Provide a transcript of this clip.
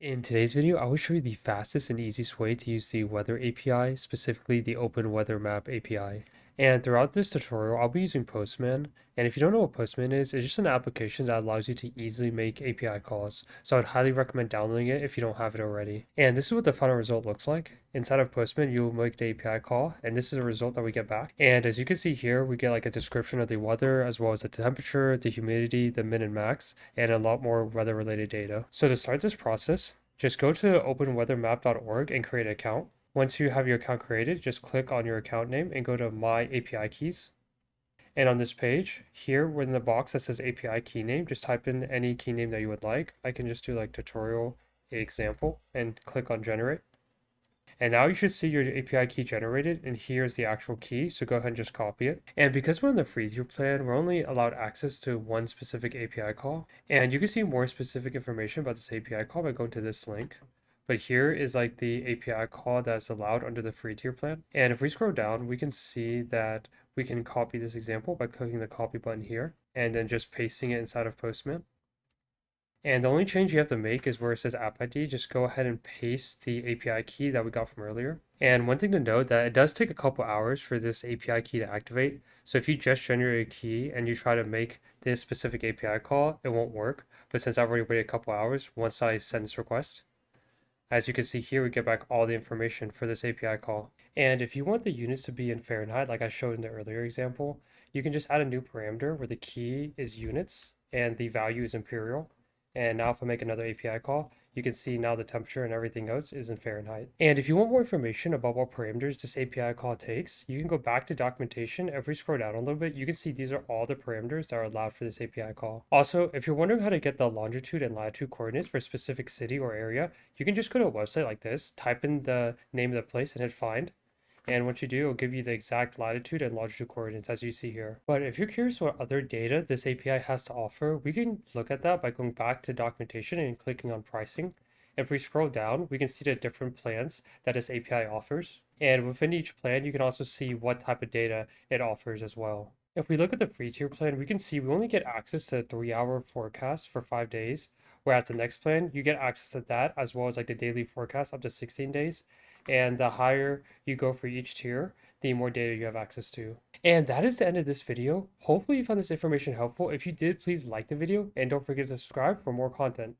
In today's video, I will show you the fastest and easiest way to use the Weather API, specifically the OpenWeatherMap API. And throughout this tutorial, I'll be using Postman. And if you don't know what Postman is, it's just an application that allows you to easily make API calls. So I'd highly recommend downloading it if you don't have it already. And this is what the final result looks like. Inside of Postman, you'll make the API call, and this is the result that we get back. And as you can see here, we get like a description of the weather, as well as the temperature, the humidity, the min and max, and a lot more weather-related data. So to start this process, just go to openweathermap.org and create an account. Once you have your account created, just click on your account name and go to My API Keys. And on this page, here within the box that says API key name, just type in any key name that you would like. I can just do like tutorial example and click on generate. And now you should see your API key generated, and here's the actual key, so go ahead and just copy it. And because we're on the free tier plan, we're only allowed access to one specific API call, and you can see more specific information about this API call by going to this link. But here is like the API call that's allowed under the free tier plan. And if we scroll down, we can see that we can copy this example by clicking the copy button here, and then just pasting it inside of Postman. And the only change you have to make is where it says app ID, just go ahead and paste the API key that we got from earlier. And one thing to note that it does take a couple hours for this API key to activate. So if you just generate a key and you try to make this specific API call, it won't work. But since I've already waited a couple hours, once I send this request, as you can see here, we get back all the information for this API call. And if you want the units to be in Fahrenheit, like I showed in the earlier example, you can just add a new parameter where the key is units and the value is imperial. And now if I make another API call, you can see now the temperature and everything else is in Fahrenheit. And if you want more information about what parameters this API call takes, you can go back to documentation. If we scroll down a little bit, you can see these are all the parameters that are allowed for this API call. Also, if you're wondering how to get the longitude and latitude coordinates for a specific city or area, you can just go to a website like this, type in the name of the place and hit find. And once you do, it'll give you the exact latitude and longitude coordinates as you see here. But if you're curious what other data this API has to offer, we can look at that by going back to documentation and clicking on pricing. If we scroll down, we can see the different plans that this API offers. And within each plan, you can also see what type of data it offers as well. If we look at the free tier plan, we can see we only get access to a 3-hour forecast for 5 days. Whereas the next plan, you get access to that as well as like the daily forecast up to 16 days. And the higher you go for each tier, the more data you have access to. And that is the end of this video. Hopefully you found this information helpful. If you did, please like the video and don't forget to subscribe for more content.